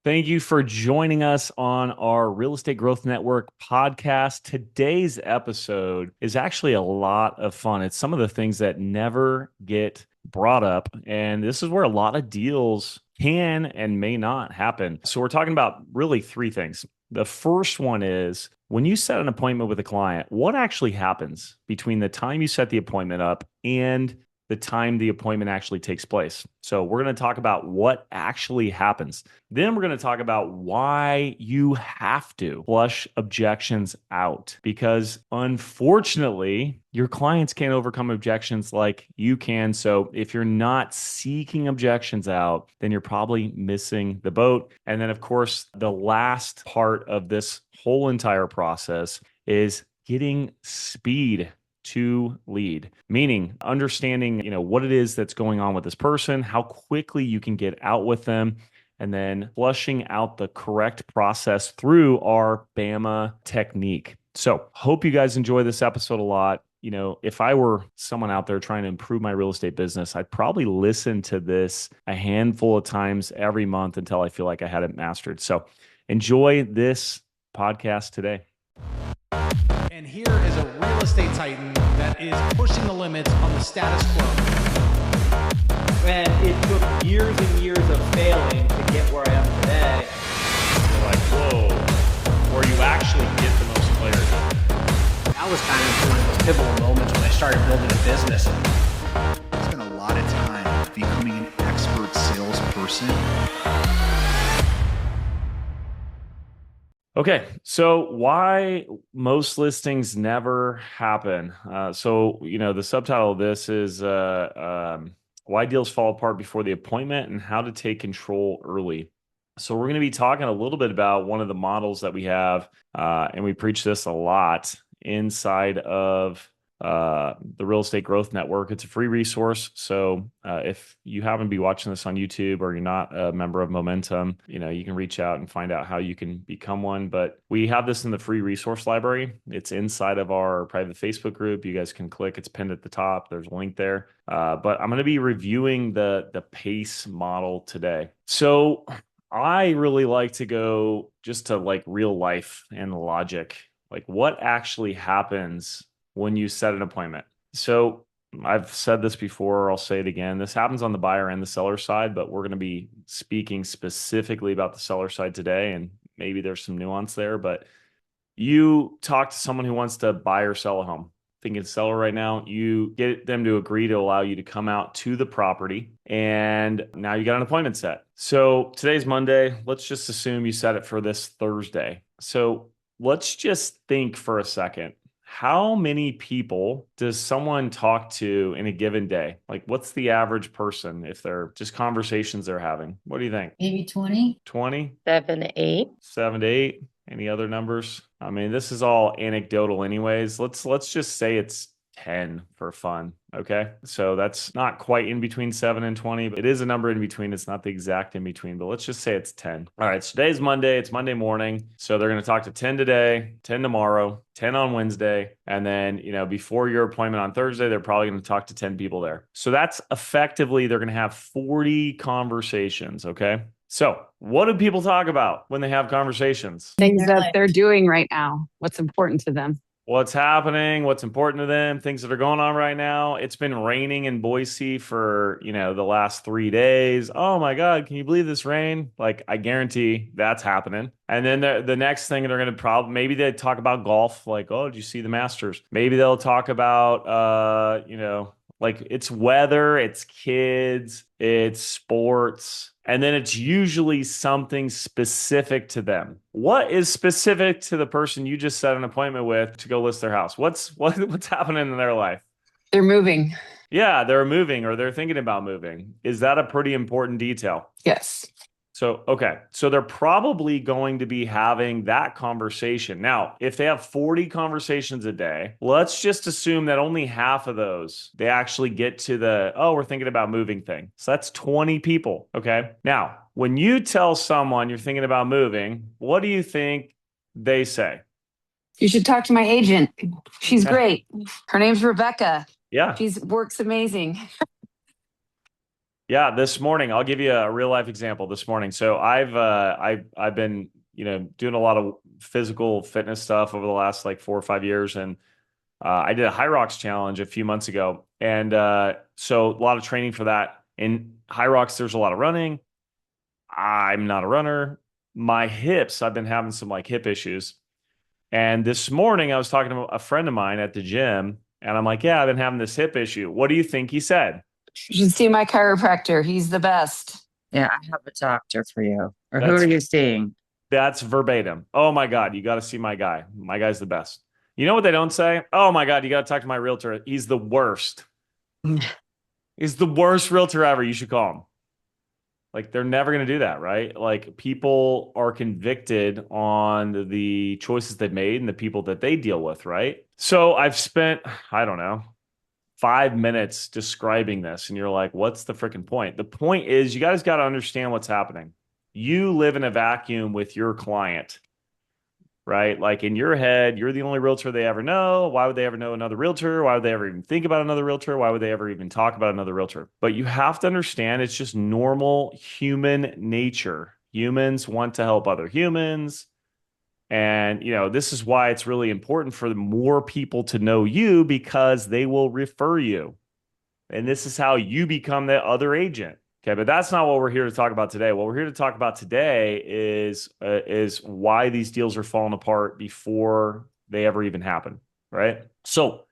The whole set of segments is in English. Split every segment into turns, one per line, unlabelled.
Thank you for joining us on our Real Estate Growth Network podcast. Today's episode is actually a lot of fun. It's some of the things that never get brought up, and this is where a lot of deals can and may not happen. So we're talking about really three things. The first one is when you set an appointment with a client, what actually happens between the time you set the appointment up and the time the appointment actually takes place. So we're going to talk about what actually happens. Then we're going to talk about why you have to flush objections out, because unfortunately, your clients can't overcome objections like you can. So if you're not seeking objections out, then you're probably missing the boat. And then, of course, the last part of this whole entire process is getting speed to lead, meaning understanding, what it is that's going on with this person, how quickly you can get out with them, and then flushing out the correct process through our BAMA technique. So hope you guys enjoy this episode a lot. If I were someone out there trying to improve my real estate business, I'd probably listen to this a handful of times every month until I feel like I had it mastered. So enjoy this podcast today.
And here is a real estate titan that is pushing the limits on the status quo.
And it took years and years of failing to get where I am today.
You're like, whoa, or you actually get the most clarity.
That was kind of one of those pivotal moments when I started building a business.
I spent a lot of time becoming an expert salesperson.
Okay, so why most listings never happen? The subtitle of this is why deals fall apart before the appointment and how to take control early. So we're going to be talking a little bit about one of the models that we have, and we preach this a lot inside of the Real Estate Growth Network. It's a free resource. So if you happen to be watching this on YouTube or you're not a member of Momentum, you can reach out and find out how you can become one. But we have this in the free resource library. It's inside of our private Facebook group. You guys can click. It's pinned at the top. There's a link there. But I'm going to be reviewing the PACE model today. So I really like to go just to like real life and logic, like what actually happens when you set an appointment. So I've said this before, I'll say it again. This happens on the buyer and the seller side, but we're going to be speaking specifically about the seller side today. And maybe there's some nuance there, but you talk to someone who wants to buy or sell a home. Thinking seller right now, you get them to agree to allow you to come out to the property. And now you got an appointment set. So today's Monday. Let's just assume you set it for this Thursday. So let's just think for a second. How many people does someone talk to in a given day? Like, what's the average person if they're just conversations they're having? What do you think?
Maybe 20.
20?
7 to 8.
7 to 8? Any other numbers? I mean, this is all anecdotal anyways. Let's just say it's 10 for fun. Okay. So that's not quite in between 7 and 20, but it is a number in between. It's not the exact in between, but let's just say it's 10. All right. So today's Monday. It's Monday morning. So they're going to talk to 10 today, 10 tomorrow, 10 on Wednesday. And then, before your appointment on Thursday, they're probably going to talk to 10 people there. So that's effectively, they're going to have 40 conversations. Okay. So what do people talk about when they have conversations?
Things that they're doing right now. What's important to them.
What's happening, what's important to them, things that are going on right now. It's been raining in Boise for, the last 3 days. Oh my God, can you believe this rain? Like, I guarantee that's happening. And then the next thing they're going to maybe they talk about golf. Like, oh, did you see the Masters? Maybe they'll talk about, like it's weather, it's kids, it's sports. And then it's usually something specific to them. What is specific to the person you just set an appointment with to go list their house? What's happening in their life?
They're moving.
Yeah, they're moving or they're thinking about moving. Is that a pretty important detail?
Yes.
So, okay. So they're probably going to be having that conversation. Now, if they have 40 conversations a day, let's just assume that only half of those, they actually get to we're thinking about moving thing. So that's 20 people. Okay. Now, when you tell someone you're thinking about moving, what do you think they say?
You should talk to my agent. She's great. Her name's Rebecca.
Yeah.
She works amazing.
Yeah, this morning I'll give you a real life example. This morning, so I've been doing a lot of physical fitness stuff over the last like 4 or 5 years, and I did a High Rocks challenge a few months ago, and so a lot of training for that. In High Rocks, there's a lot of running. I'm not a runner. My hips, I've been having some like hip issues, and this morning I was talking to a friend of mine at the gym, and I'm like, "Yeah, I've been having this hip issue. What do you think he said?"
You should see my chiropractor. He's the best.
Yeah, I have a doctor for you. Or who
That's
are you seeing?
That's verbatim. Oh my God, you got to see my guy. My guy's the best. You know what they don't say? Oh my God, you got to talk to my realtor. He's the worst. He's the worst realtor ever. You should call him. Like they're never going to do that, right? Like people are convicted on the choices they've made and the people that they deal with, right? So I've spent, I don't know, 5 minutes describing this, and you're like, what's the freaking point? The point is you guys got to understand what's happening. You live in a vacuum with your client, right? Like in your head, you're the only realtor they ever know. Why would they ever know another realtor? Why would they ever even think about another realtor? Why would they ever even talk about another realtor? But you have to understand it's just normal human nature. Humans want to help other humans. And, this is why it's really important for more people to know you because they will refer you. And this is how you become the other agent. Okay, but that's not what we're here to talk about today. What we're here to talk about today is why these deals are falling apart before they ever even happen, right? So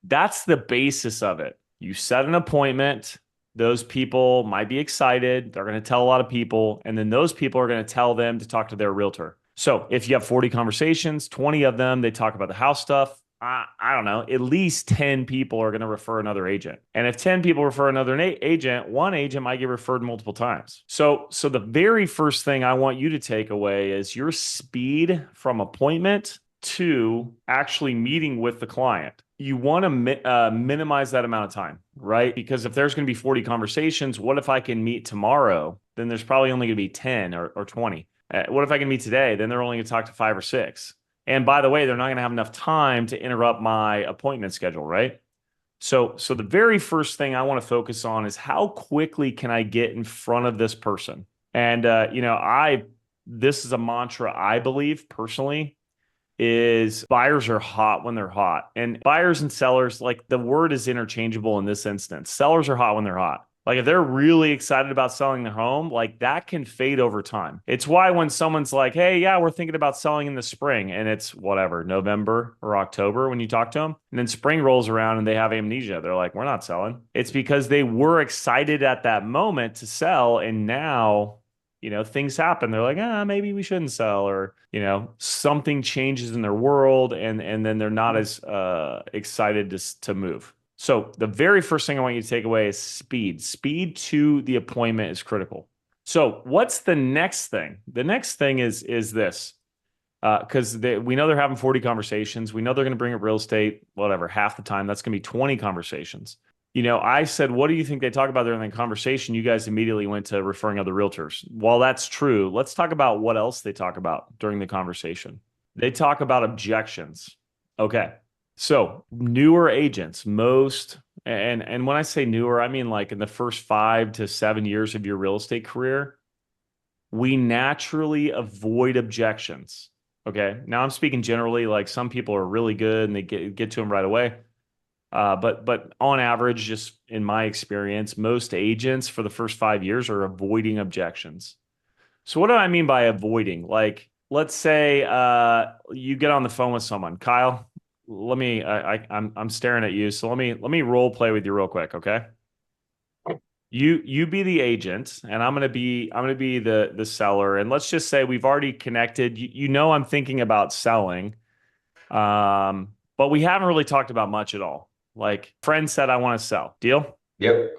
that's the basis of it. You set an appointment. Those people might be excited. They're going to tell a lot of people, and then those people are going to tell them to talk to their realtor. So if you have 40 conversations, 20 of them, they talk about the house stuff. I don't know, at least 10 people are going to refer another agent. And if 10 people refer another agent, one agent might get referred multiple times. So the very first thing I want you to take away is your speed from appointment to actually meeting with the client. You want to minimize that amount of time, right? Because if there's going to be 40 conversations, what if I can meet tomorrow? Then there's probably only going to be 10 or 20. What if I can meet today? Then they're only going to talk to 5 or 6. And by the way, they're not going to have enough time to interrupt my appointment schedule, right? So the very first thing I want to focus on is how quickly can I get in front of this person? And this is a mantra I believe personally is buyers are hot when they're hot. And buyers and sellers, like the word is interchangeable in this instance. Sellers are hot when they're hot. Like if they're really excited about selling their home, like that can fade over time. It's why when someone's like, hey, yeah, we're thinking about selling in the spring, and it's whatever, November or October when you talk to them, and then spring rolls around and they have amnesia. They're like, we're not selling. It's because they were excited at that moment to sell, and now, things happen. They're like, maybe we shouldn't sell, or, something changes in their world, and then they're not as excited to move. So the very first thing I want you to take away is speed. Speed to the appointment is critical. So what's the next thing? The next thing is this, because we know they're having 40 conversations. We know they're going to bring up real estate, whatever, half the time. That's going to be 20 conversations. I said, what do you think they talk about during the conversation? You guys immediately went to referring other realtors. While that's true, let's talk about what else they talk about during the conversation. They talk about objections. Okay. So newer agents, and when I say newer, I mean like in the first 5 to 7 years of your real estate career, we naturally avoid objections. Okay. Now I'm speaking generally, like some people are really good and they get to them right away. But on average, just in my experience, most agents for the first 5 years are avoiding objections. So what do I mean by avoiding? Like, let's say you get on the phone with someone, Kyle. I'm staring at you. So let me role play with you real quick, okay? You be the agent, and I'm gonna be the seller. And let's just say we've already connected. I'm thinking about selling, but we haven't really talked about much at all. Like, friend said I want to sell. Deal?
Yep.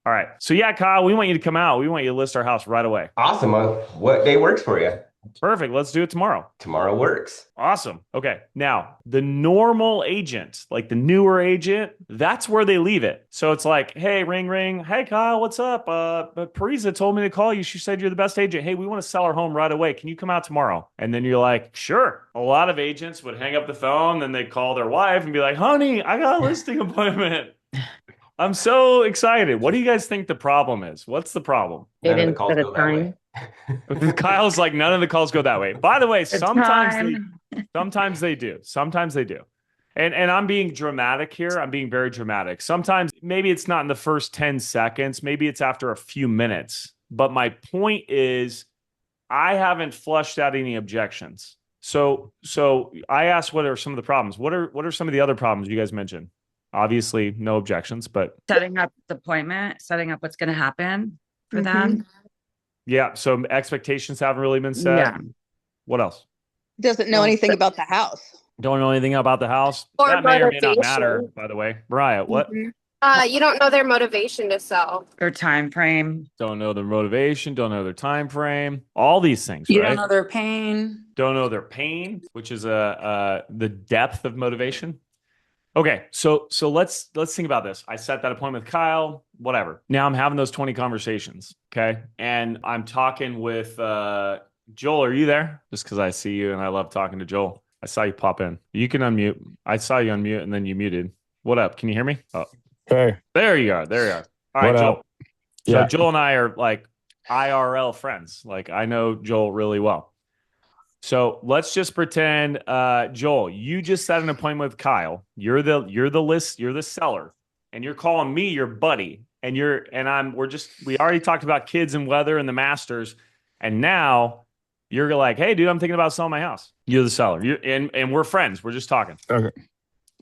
All right. So yeah, Kyle, we want you to come out. We want you to list our house right away.
Awesome. What day works for you?
Perfect. Let's do it tomorrow.
Tomorrow works.
Awesome. Okay. Now, the normal agent, like the newer agent, that's where they leave it. So it's like, hey, ring, ring. Hey, Kyle, what's up? Parisa told me to call you. She said you're the best agent. Hey, we want to sell our home right away. Can you come out tomorrow? And then you're like, sure. A lot of agents would hang up the phone, then they'd call their wife and be like, honey, I got a listing appointment. I'm so excited. What do you guys think the problem is? What's the problem?
They
None of the
didn't
calls
set a
go that way.
Kyle's like, none of the calls go that way. By the way,
The
sometimes
time.
sometimes they do. Sometimes they do. And I'm being dramatic here. I'm being very dramatic. Sometimes maybe it's not in the first 10 seconds. Maybe it's after a few minutes. But my point is I haven't flushed out any objections. So I asked what are some of the problems? What are some of the other problems you guys mentioned? Obviously, no objections, but
Setting up the appointment, setting up what's going to happen for them.
yeah, so expectations haven't really been set.
Yeah.
What else?
Doesn't know anything about the house.
Don't know anything about the house.
Or
That may or may not matter,
motivation.
by the way. Mariah, what?
You don't know their motivation to sell.
Or time frame.
Don't know their motivation, don't know their time frame, all these things,
You
right?
don't know their pain.
Don't know their pain, which is the depth of motivation. Okay, so let's think about this. I set that appointment with Kyle, whatever. Now I'm having those 20 conversations, okay? And I'm talking with Joel. Are you there? Just because I see you and I love talking to Joel. I saw you pop in. You can unmute. I saw you unmute and then you muted. What up? Can you hear me? Oh,
Hey,
there you are. There you are. All right,
what
Joel.
up?
So
Yeah.
Joel and I are like IRL friends. Like I know Joel really well. So let's just pretend, Joel, you just set an appointment with Kyle. You're the seller, and you're calling me your buddy. And we already talked about kids and weather and the Masters, and now you're like, hey, dude, I'm thinking about selling my house. You're the seller. And we're friends. We're just talking.
Okay.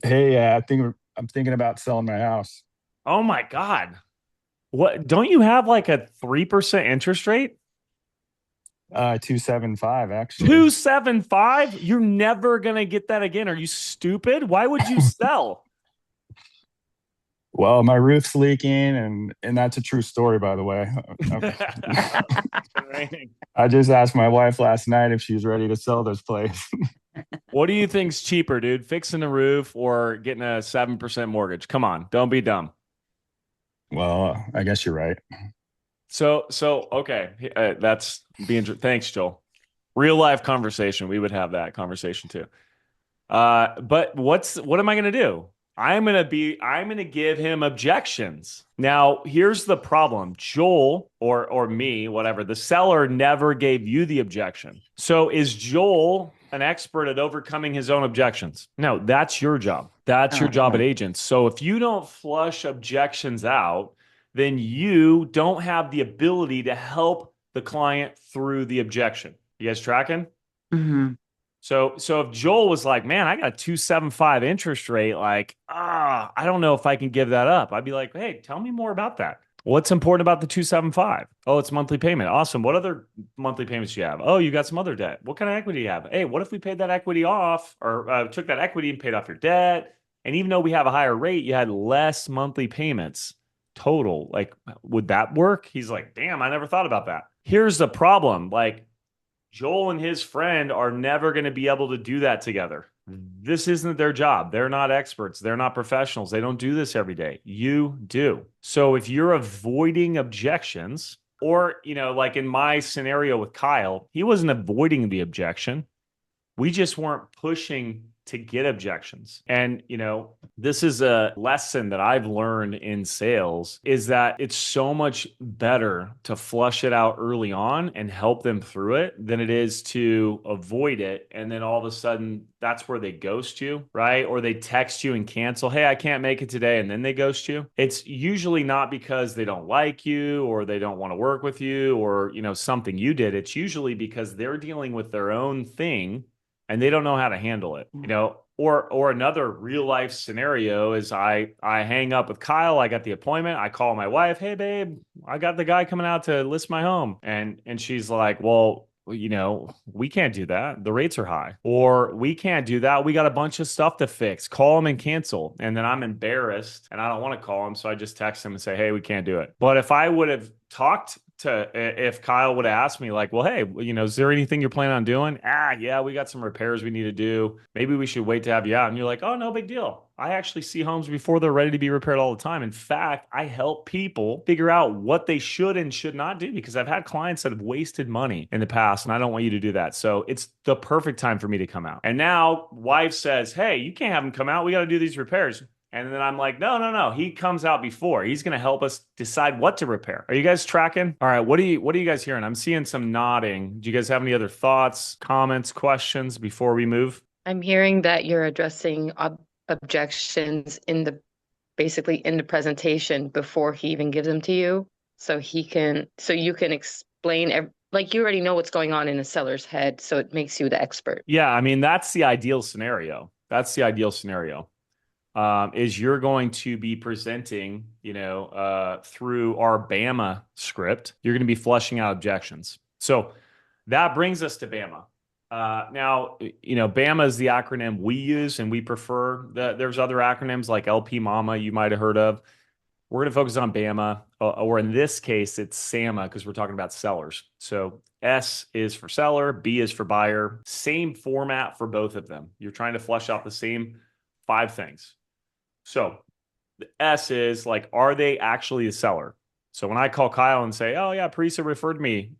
Hey, yeah, I'm thinking about selling my house.
Oh my God. What, don't you have like a 3% interest rate?
275 actually.
275? You're never gonna get that again. Are you stupid? Why would you sell?
Well, my roof's leaking, and that's a true story, by the way. I just asked my wife last night if she's ready to sell this place.
What do you think's cheaper, dude? Fixing the roof or getting a 7% mortgage? Come on, don't be dumb.
Well, I guess you're right.
So okay, that's being. Thanks, Joel. Real life conversation. We would have that conversation too. But what am I going to do? I'm going to give him objections. Now, here's the problem. Joel or me, whatever, the seller never gave you the objection. So is Joel an expert at overcoming his own objections? No, that's your job. That's your job at agents. So if you don't flush objections out, then you don't have the ability to help the client through the objection. You guys tracking?
Mm-hmm.
So if Joel was like, man, I got a 275 interest rate, like, I don't know if I can give that up. I'd be like, hey, tell me more about that. What's important about the 275? Oh, it's monthly payment. Awesome. What other monthly payments do you have? Oh, you got some other debt. What kind of equity do you have? Hey, what if we paid that equity off or took that equity and paid off your debt? And even though we have a higher rate, you had less monthly payments total. Like, would that work? He's like, damn, I never thought about that. Here's the problem. Like, Joel and his friend are never going to be able to do that together. This isn't their job. They're not experts. They're not professionals. They don't do this every day. You do. So if you're avoiding objections, or, like in my scenario with Kyle, he wasn't avoiding the objection. We just weren't pushing to get objections. And, this is a lesson that I've learned in sales is that it's so much better to flush it out early on and help them through it than it is to avoid it. And then all of a sudden that's where they ghost you, right? Or they text you and cancel. Hey, I can't make it today. And then they ghost you. It's usually not because they don't like you or they don't want to work with you or, something you did. It's usually because they're dealing with their own thing and they don't know how to handle it, or another real life scenario is I hang up with Kyle. I got the appointment. I call my wife. Hey, babe, I got the guy coming out to list my home. And she's like, well, we can't do that. The rates are high. Or we can't do that. We got a bunch of stuff to fix. Call him and cancel. And then I'm embarrassed and I don't want to call him. So I just text him and say, hey, we can't do it. But if I would have if Kyle would have asked me like, well, hey, is there anything you're planning on doing? Yeah, we got some repairs we need to do. Maybe we should wait to have you out. And you're like, oh, no big deal. I actually see homes before they're ready to be repaired all the time. In fact, I help people figure out what they should and should not do because I've had clients that have wasted money in the past and I don't want you to do that. So it's the perfect time for me to come out. And now wife says, hey, you can't have him come out. We got to do these repairs. And then I'm like, no, no, no. He comes out before. He's going to help us decide what to repair. Are you guys tracking? All right. What are you guys hearing? I'm seeing some nodding. Do you guys have any other thoughts, comments, questions before we move?
I'm hearing that you're addressing objections basically in the presentation before he even gives them to you. So you can explain, like you already know what's going on in a seller's head. So it makes you the expert.
Yeah. I mean, that's the ideal scenario. That's the ideal scenario. Is you're going to be presenting, through our BAMA script, you're going to be fleshing out objections. So that brings us to BAMA. Now, BAMA is the acronym we use and we prefer. There's other acronyms like LP Mama you might have heard of. We're going to focus on BAMA, or in this case, it's SAMMA because we're talking about sellers. So S is for seller, B is for buyer. Same format for both of them. You're trying to flesh out the same 5 things. So the S is like, are they actually a seller? So when I call Kyle and say, oh yeah, Parisa referred me,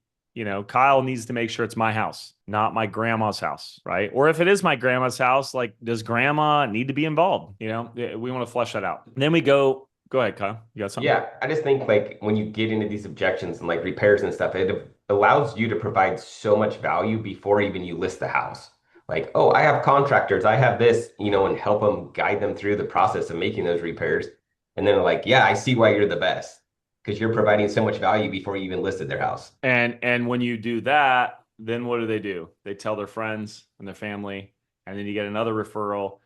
Kyle needs to make sure it's my house, not my grandma's house, right? Or if it is my grandma's house, like, does grandma need to be involved? We want to flesh that out. And then we go ahead, Kyle. You got something?
Yeah, I just think like when you get into these objections and like repairs and stuff, it allows you to provide so much value before even you list the house. Like, oh, I have contractors, I have this, and help them guide them through the process of making those repairs. And then they're like, yeah, I see why you're the best because you're providing so much value before you even listed their house.
And when you do that, then what do? They tell their friends and their family, and then you get another referral,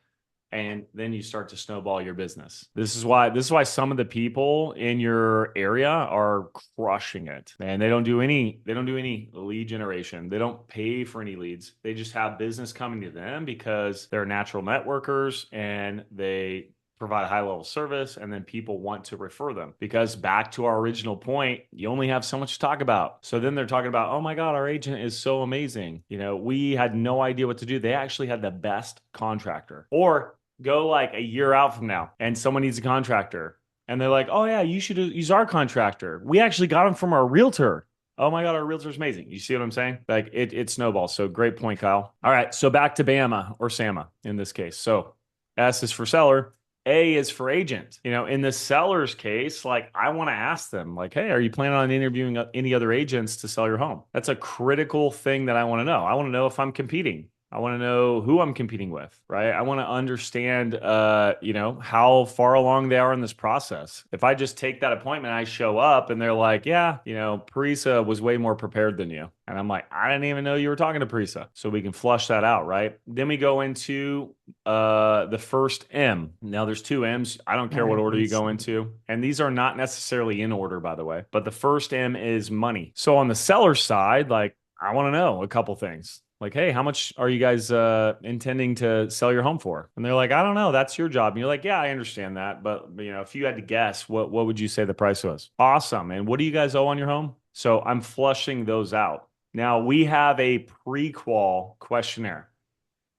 and then you start to snowball your business. This is why some of the people in your area are crushing it. And they don't do any lead generation. They don't pay for any leads. They just have business coming to them because they're natural networkers and they provide a high level service, and then people want to refer them because, back to our original point, you only have so much to talk about. So then they're talking about, oh my God, our agent is so amazing. We had no idea what to do. They actually had the best contractor. Or go like a year out from now and someone needs a contractor and they're like, oh yeah, you should use our contractor. We actually got him from our realtor. Oh my God, our realtor's amazing. You see what I'm saying? Like it snowballs. So great point, Kyle. All right. So back to BAMA or SAMMA in this case. So S is for seller. A is for agent. In the seller's case, like, I want to ask them, like, hey, are you planning on interviewing any other agents to sell your home? That's a critical thing that I want to know. I want to know if I'm competing. I want to know who I'm competing with, right? I want to understand, how far along they are in this process. If I just take that appointment, I show up and they're like, yeah, Parisa was way more prepared than you. And I'm like, I didn't even know you were talking to Parisa. So we can flush that out, right? Then we go into the first M. Now there's 2 M's. I don't care what order you go into. And these are not necessarily in order, by the way. But the first M is money. So on the seller side, like, I want to know a couple things. Like, hey, how much are you guys intending to sell your home for? And they're like, I don't know. That's your job. And you're like, yeah, I understand that. But, if you had to guess, what would you say the price was? Awesome. And what do you guys owe on your home? So I'm flushing those out. Now, we have a pre-qual questionnaire.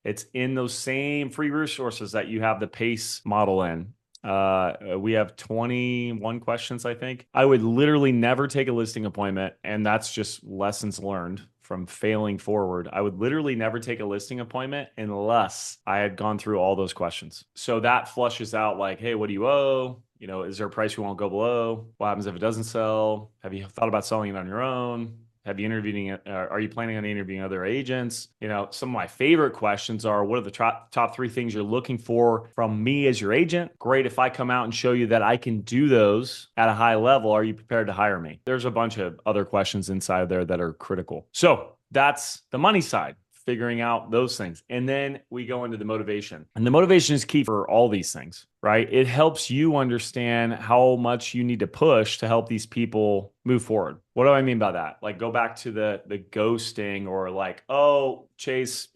It's in those same free resources that you have the PACE model in. We have 21 questions, I think. I would literally never take a listing appointment, and that's just lessons learned from failing forward. I would literally never take a listing appointment unless I had gone through all those questions. So that flushes out like, hey, what do you owe? Is there a price you won't go below? What happens if it doesn't sell? Have you thought about selling it on your own? Are you planning on interviewing other agents? Some of my favorite questions are, what are the top 3 things you're looking for from me as your agent? Great. If I come out and show you that I can do those at a high level, are you prepared to hire me? There's a bunch of other questions inside there that are critical. So that's the money side, figuring out those things. And then we go into the motivation. And the motivation is key for all these things, right? It helps you understand how much you need to push to help these people move forward. What do I mean by that? Like, go back to the ghosting, or like, oh, Chase,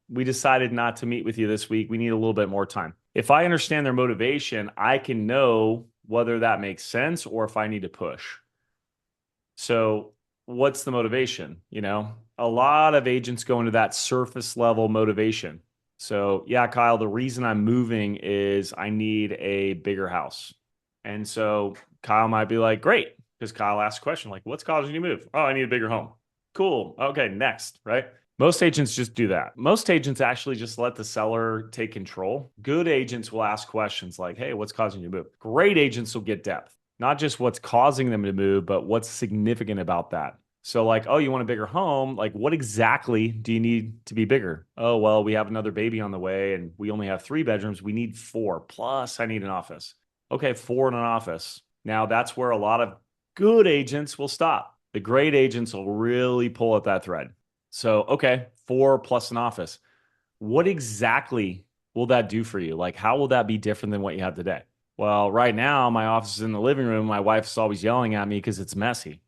we decided not to meet with you this week. We need a little bit more time. If I understand their motivation, I can know whether that makes sense or if I need to push. So what's the motivation? A lot of agents go into that surface level motivation. So yeah, Kyle, the reason I'm moving is I need a bigger house. And so Kyle might be like, great, because Kyle asked a question like, what's causing you to move? Oh, I need a bigger home. Cool. Okay, next, right? Most agents just do that. Most agents actually just let the seller take control. Good agents will ask questions like, hey, what's causing you to move? Great agents will get depth, not just what's causing them to move, but what's significant about that. So like, oh, you want a bigger home? Like, what exactly do you need to be bigger? Oh, well, we have another baby on the way and we only have 3 bedrooms. We need 4. Plus, I need an office. Okay, 4 in an office. Now, that's where a lot of good agents will stop. The great agents will really pull at that thread. So, okay, 4 plus an office. What exactly will that do for you? Like, how will that be different than what you have today? Well, right now, my office is in the living room. My wife's always yelling at me because it's messy.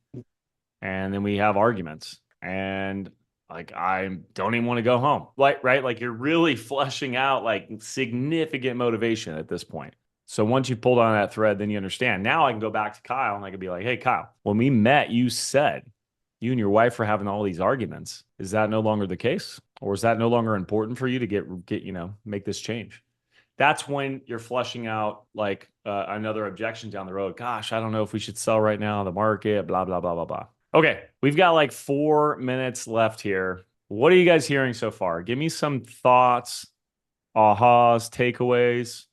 And then we have arguments. And like, I don't even want to go home. Like, right? Like, you're really fleshing out like significant motivation at this point. So once you pulled on that thread, then you understand. Now I can go back to Kyle and I can be like, hey, Kyle, when we met, you said you and your wife are having all these arguments. Is that no longer the case? Or is that no longer important for you to get make this change? That's when you're fleshing out like another objection down the road. Gosh, I don't know if we should sell right now on the market, blah, blah, blah, blah, blah. Okay, we've got like 4 minutes left here. What are you guys hearing so far? Give me some thoughts, ahas, takeaways,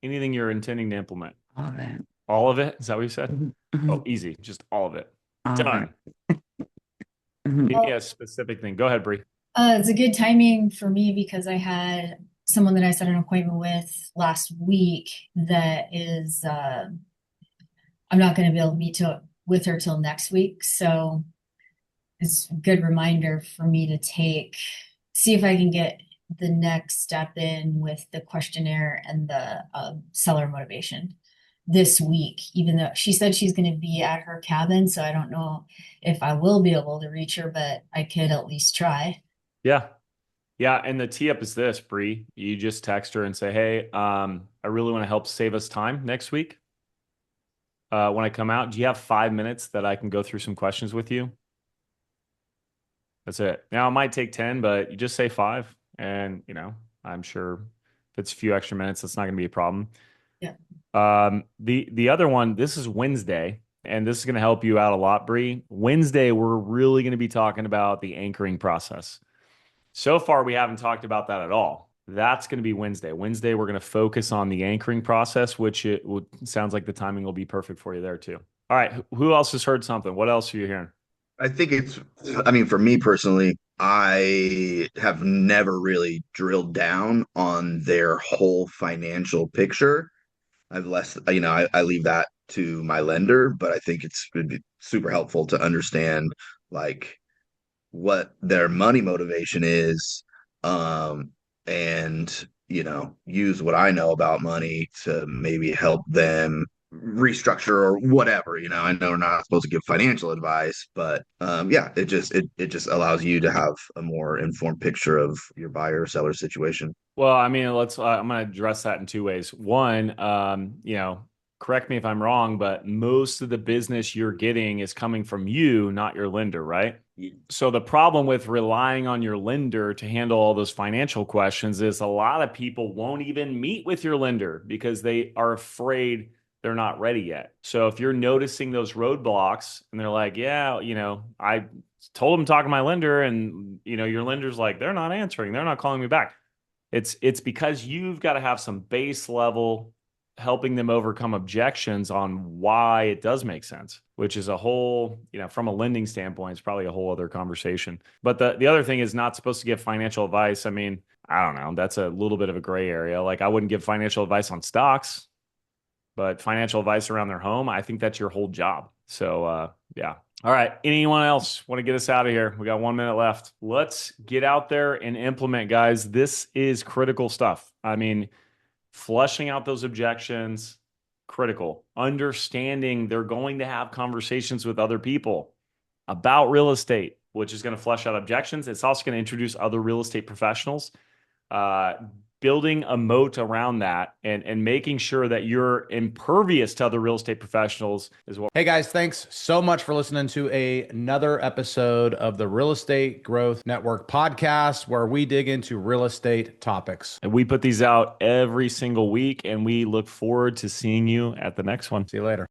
anything you're intending to implement.
All of it.
All of it? Is that what you said?
Mm-hmm.
Oh, easy. Just all of it.
All
Done.
of it. Mm-hmm.
Give me a specific thing. Go ahead, Bree.
It's a good timing for me because I had someone that I set an appointment with last week that is, I'm not going to be able to meet with her till next week. So it's a good reminder for me to see if I can get the next step in with the questionnaire and the seller motivation this week, even though she said she's going to be at her cabin. So I don't know if I will be able to reach her, but I could at least try.
Yeah. Yeah. And the tee up is this, Bree. You just text her and say, hey, I really want to help save us time next week. When I come out, do you have 5 minutes that I can go through some questions with you? That's it. Now it might take 10, but you just say 5. And, I'm sure if it's a few extra minutes, that's not going to be a problem.
Yeah.
The other one, this is Wednesday, and this is going to help you out a lot, Bree. Wednesday, we're really going to be talking about the anchoring process. So far, we haven't talked about that at all. That's going to be Wednesday. Wednesday, we're going to focus on the anchoring process, which sounds like the timing will be perfect for you there too. All right. Who else has heard something? What else are you hearing?
I think for me personally, I have never really drilled down on their whole financial picture. I've less, I leave that to my lender, but I think it'd be super helpful to understand like what their money motivation is, and use what I know about money to maybe help them restructure or whatever. I know we're not supposed to give financial advice, but it just allows you to have a more informed picture of your buyer or seller situation.
Well, I mean, I'm going to address that in 2 ways. One, correct me if I'm wrong, but most of the business you're getting is coming from you, not your lender, right? So the problem with relying on your lender to handle all those financial questions is a lot of people won't even meet with your lender because they are afraid they're not ready yet. So if you're noticing those roadblocks and they're like, yeah, I told them to talk to my lender and, your lender's like, they're not answering. They're not calling me back. It's because you've got to have some base level helping them overcome objections on why it does make sense, which is a whole, from a lending standpoint, it's probably a whole other conversation. But the other thing is not supposed to give financial advice. I mean, I don't know. That's a little bit of a gray area. Like I wouldn't give financial advice on stocks, but financial advice around their home, I think that's your whole job. So, yeah. All right. Anyone else want to get us out of here? We got 1 minute left. Let's get out there and implement, guys. This is critical stuff. I mean, flushing out those objections, critical. Understanding they're going to have conversations with other people about real estate, which is going to flush out objections. It's also going to introduce other real estate professionals. Building a moat around that and making sure that you're impervious to other real estate professionals is what.
Hey guys, thanks so much for listening to another episode of the Real Estate Growth Network podcast, where we dig into real estate topics.
And we put these out every single week, and we look forward to seeing you at the next one.
See you later.